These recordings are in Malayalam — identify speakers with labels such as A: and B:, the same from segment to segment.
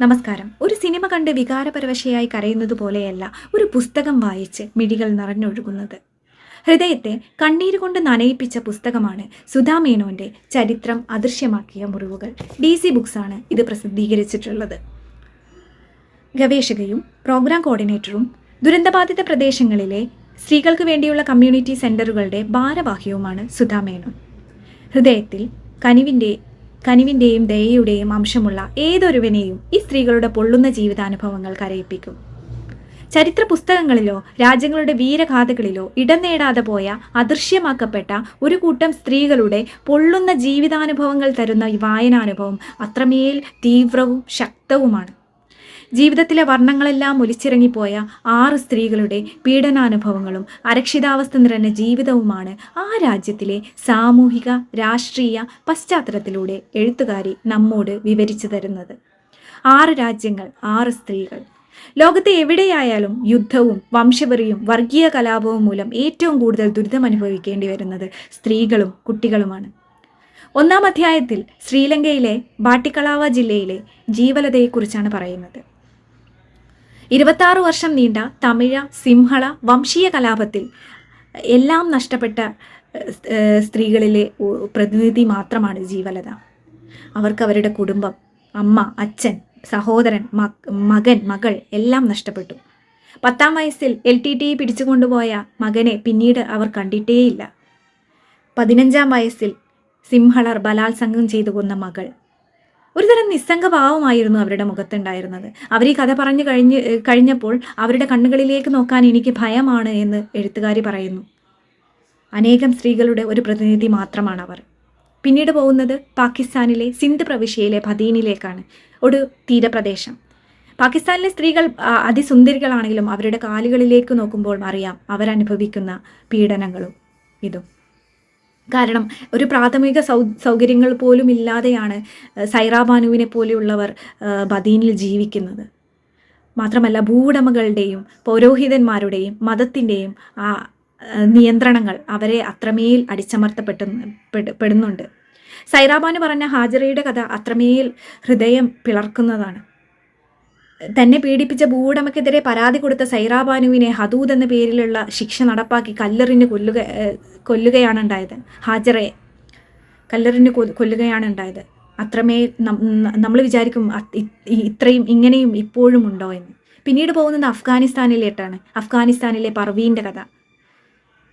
A: നമസ്കാരം. ഒരു സിനിമ കണ്ട് വികാരപരവശയായി കരയുന്നത് പോലെയല്ല ഒരു പുസ്തകം വായിച്ച് മിഴികൾ നിറഞ്ഞൊഴുകുന്നത്. ഹൃദയത്തെ കണ്ണീര് കൊണ്ട് നനയിപ്പിച്ച പുസ്തകമാണ് സുധാ മേനോന്റെ ചരിത്രം അദൃശ്യമാക്കിയ മുറിവുകൾ. DC ബുക്സാണ് ഇത് പ്രസിദ്ധീകരിച്ചിട്ടുള്ളത്. ഗവേഷകയും പ്രോഗ്രാം കോർഡിനേറ്ററും ദുരന്തബാധിത പ്രദേശങ്ങളിലെ സ്ത്രീകൾക്ക് വേണ്ടിയുള്ള കമ്മ്യൂണിറ്റി സെന്ററുകളുടെ ഭാരവാഹിയുമാണ് സുധാ മേനോൻ. ഹൃദയത്തിൽ കനിവിൻ്റെയും ദയയുടെയും അംശമുള്ള ഏതൊരുവനെയും ഈ സ്ത്രീകളുടെ പൊള്ളുന്ന ജീവിതാനുഭവങ്ങൾ കരയിപ്പിക്കും. ചരിത്ര പുസ്തകങ്ങളിലോ രാജ്യങ്ങളുടെ വീരഗാഥകളിലോ ഇടം നേടാതെ പോയ അദൃശ്യമാക്കപ്പെട്ട ഒരു കൂട്ടം സ്ത്രീകളുടെ പൊള്ളുന്ന ജീവിതാനുഭവങ്ങൾ തരുന്ന വായനാനുഭവം അത്രമേൽ തീവ്രവും ശക്തവുമാണ്. ജീവിതത്തിലെ വർണ്ണങ്ങളെല്ലാം ഒലിച്ചിറങ്ങിപ്പോയ 6 സ്ത്രീകളുടെ പീഡനാനുഭവങ്ങളും അരക്ഷിതാവസ്ഥ നിറഞ്ഞ ജീവിതവുമാണ് ആ രാജ്യത്തിലെ സാമൂഹിക രാഷ്ട്രീയ പശ്ചാത്തലത്തിലൂടെ എഴുത്തുകാരി നമ്മോട് വിവരിച്ചു തരുന്നത്. 6 രാജ്യങ്ങൾ, 6 സ്ത്രീകൾ. ലോകത്തെ എവിടെയായാലും യുദ്ധവും വംശവെറിയും വർഗീയ കലാപവും മൂലം ഏറ്റവും കൂടുതൽ ദുരിതമനുഭവിക്കേണ്ടി വരുന്നത് സ്ത്രീകളും കുട്ടികളുമാണ്. 1-ാം അധ്യായത്തിൽ ശ്രീലങ്കയിലെ ബാട്ടിക്കളാവ ജില്ലയിലെ ജീവലതയെക്കുറിച്ചാണ് പറയുന്നത്. 26 വർഷം നീണ്ട തമിഴ സിംഹള വംശീയ കലാപത്തിൽ എല്ലാം നഷ്ടപ്പെട്ട സ്ത്രീകളിലെ പ്രതിനിധി മാത്രമാണ് ജീവലത. അവർക്ക് അവരുടെ കുടുംബം, അമ്മ, അച്ഛൻ, സഹോദരൻ, മകൾ എല്ലാം നഷ്ടപ്പെട്ടു. 10-ാം വയസ്സിൽ LTT പിടിച്ചുകൊണ്ടുപോയ മകനെ പിന്നീട് അവർ കണ്ടിട്ടേയില്ല. 15-ാം വയസ്സിൽ സിംഹളർ ബലാത്സംഗം ചെയ്തു കൊന്ന മകൾ. ഒരുതരം നിസ്സംഗഭാവമായിരുന്നു അവരുടെ മുഖത്തുണ്ടായിരുന്നത്. അവർ ഈ കഥ പറഞ്ഞു കഴിഞ്ഞപ്പോൾ അവരുടെ കണ്ണുകളിലേക്ക് നോക്കാൻ എനിക്ക് ഭയമാണ് എന്ന് എഴുത്തുകാരി പറയുന്നു. അനേകം സ്ത്രീകളുടെ ഒരു പ്രതിനിധി മാത്രമാണ് അവർ. പിന്നീട് പോകുന്നത് പാകിസ്ഥാനിലെ സിന്ധ് പ്രവിശ്യയിലെ ഭദീനിലേക്കാണ്, ഒരു തീരപ്രദേശം. പാകിസ്ഥാനിലെ സ്ത്രീകൾ അതിസുന്ദരികളാണെങ്കിലും അവരുടെ കാലുകളിലേക്ക് നോക്കുമ്പോൾ അറിയാം അവരനുഭവിക്കുന്ന പീഡനങ്ങളും ഇതും. കാരണം ഒരു പ്രാഥമിക സൗകര്യങ്ങൾ പോലും ഇല്ലാതെയാണ് സൈറാ ബാനുവിനെ പോലെയുള്ളവർ ബദീനിൽ ജീവിക്കുന്നത്. മാത്രമല്ല ഭൂവുടമകളുടെയും പൗരോഹിതന്മാരുടെയും മതത്തിൻ്റെയും നിയന്ത്രണങ്ങൾ അവരെ അത്രമേൽ അടിച്ചമർത്തപ്പെടുന്നുണ്ട്. സൈറാ ബാനു പറഞ്ഞ ഹാജറയുടെ കഥ അത്രമേൽ ഹൃദയം പിളർക്കുന്നതാണ്. തന്നെ പീഡിപ്പിച്ച ഭൂവുടമയ്ക്കെതിരെ പരാതി കൊടുത്ത സൈറാ ബാനുവിനെ ഹദൂദ് എന്ന പേരിലുള്ള ശിക്ഷ നടപ്പാക്കി കല്ലെറിഞ്ഞ് കൊല്ലുകയാണ് ഉണ്ടായത്. ഹാജറയെ കല്ലെറിഞ്ഞ് കൊല്ലുകയാണ് ഉണ്ടായത്. അത്രമേൽ നമ്മൾ വിചാരിക്കും ഇത്രയും ഇങ്ങനെയും ഇപ്പോഴും ഉണ്ടോ എന്ന്. പിന്നീട് പോകുന്നത് അഫ്ഗാനിസ്ഥാനിലേട്ടാണ്. അഫ്ഗാനിസ്ഥാനിലെ പർവീൻ്റെ കഥ.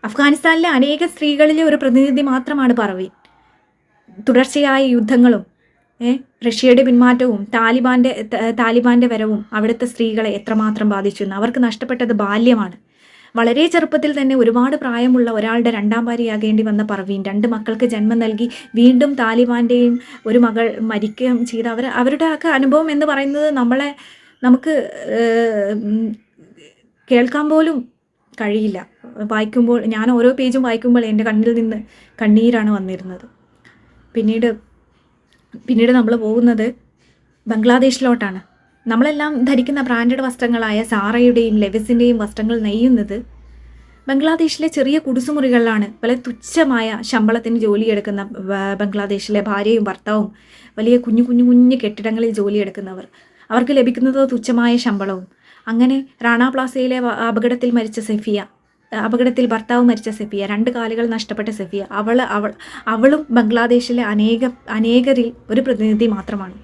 A: അഫ്ഗാനിസ്ഥാനിലെ അനേക സ്ത്രീകളിലെ ഒരു പ്രതിനിധി മാത്രമാണ് പർവീൻ. തുടർച്ചയായ യുദ്ധങ്ങളും റഷ്യയുടെ പിന്മാറ്റവും താലിബാന്റെ വരവും അവിടുത്തെ സ്ത്രീകളെ എത്രമാത്രം ബാധിച്ചു. അവർക്ക് നഷ്ടപ്പെട്ടത് ബാല്യമാണ്. വളരെ ചെറുപ്പത്തിൽ തന്നെ ഒരുപാട് പ്രായമുള്ള ഒരാളുടെ 2ാം ഭാര്യയാകേണ്ടി വന്ന പർവീൻ 2 മക്കൾക്ക് ജന്മം നൽകി വീണ്ടും താലിബാന്റെയും ഒരു മകൾ മരിക്കുകയും ചെയ്ത അവരുടെ ഒക്കെ അനുഭവം എന്ന് പറയുന്നത് നമുക്ക് കേൾക്കാൻ പോലും കഴിയില്ല. വായിക്കുമ്പോൾ ഞാൻ ഓരോ പേജും വായിക്കുമ്പോൾ എൻ്റെ കണ്ണിൽ നിന്ന് കണ്ണീരാണ് വന്നിരുന്നത്. പിന്നീട് നമ്മൾ പോകുന്നത് ബംഗ്ലാദേശിലോട്ടാണ്. നമ്മളെല്ലാം ധരിക്കുന്ന ബ്രാൻഡഡ് വസ്ത്രങ്ങളായ സാറയുടെയും ലെവിസിൻ്റെയും വസ്ത്രങ്ങൾ നെയ്യുന്നത് ബംഗ്ലാദേശിലെ ചെറിയ കുടിസുമുറികളിലാണ്. വളരെ തുച്ഛമായ ശമ്പളത്തിന് ജോലിയെടുക്കുന്ന ബംഗ്ലാദേശിലെ ഭാര്യയും ഭർത്താവും വലിയ കുഞ്ഞു കെട്ടിടങ്ങളിൽ ജോലിയെടുക്കുന്നവർ. അവർക്ക് ലഭിക്കുന്നത് തുച്ഛമായ ശമ്പളവും. അങ്ങനെ റാണ പ്ലാസയിലെ അപകടത്തിൽ ഭർത്താവ് മരിച്ച സെഫിയ, 2 കാലുകൾ നഷ്ടപ്പെട്ട സെഫിയ, അവളും ബംഗ്ലാദേശിലെ അനേകരിൽ ഒരു പ്രതിനിധി മാത്രമാണ്.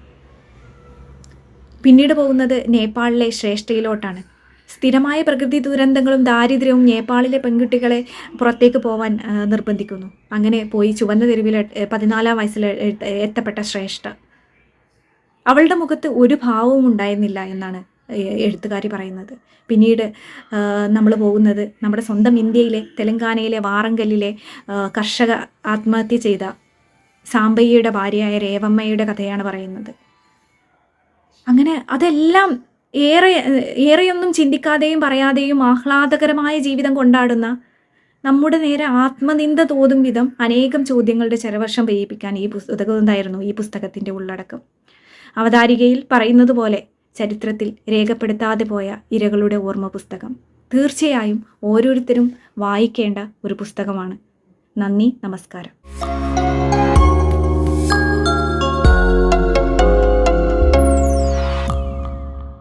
A: പിന്നീട് പോകുന്നത് നേപ്പാളിലെ ശ്രേഷ്ഠയിലോട്ടാണ്. സ്ഥിരമായ പ്രകൃതി ദുരന്തങ്ങളും ദാരിദ്ര്യവും നേപ്പാളിലെ പെൺകുട്ടികളെ പുറത്തേക്ക് പോവാൻ നിർബന്ധിക്കുന്നു. അങ്ങനെ പോയി ചുവന്ന തെരുവിൽ 14-ാം വയസ്സിൽ എത്തപ്പെട്ട ശ്രേഷ്ഠ. അവളുടെ മുഖത്ത് ഒരു ഭാവവും ഉണ്ടായിരുന്നില്ല എന്നാണ് എഴുത്തുകാരി പറയുന്നത്. പിന്നീട് നമ്മൾ പോകുന്നത് നമ്മുടെ സ്വന്തം ഇന്ത്യയിലെ തെലങ്കാനയിലെ വാറങ്കലിലെ കർഷക ആത്മഹത്യ ചെയ്ത സാമ്പയ്യയുടെ ഭാര്യയായ രേവമ്മയുടെ കഥയാണ് പറയുന്നത്. അങ്ങനെ അതെല്ലാം ഏറെയൊന്നും ചിന്തിക്കാതെയും പറയാതെയും ആഹ്ലാദകരമായ ജീവിതം കൊണ്ടാടുന്ന നമ്മുടെ നേരെ ആത്മനിന്ദ തോതും വിധം അനേകം ചോദ്യങ്ങളുടെ ചരവർഷം പെയ്യിപ്പിക്കാൻ ഈ പുസ്തകമുണ്ടായിരുന്നു. ഈ പുസ്തകത്തിൻ്റെ ഉള്ളടക്കം അവതാരികയിൽ പറയുന്നത് പോലെ ചരിത്രത്തിൽ രേഖപ്പെടുത്താതെ പോയ ഇരകളുടെ ഓർമ്മ പുസ്തകം. തീർച്ചയായും ഓരോരുത്തരും വായിക്കേണ്ട ഒരു പുസ്തകമാണ്. നന്ദി, നമസ്കാരം.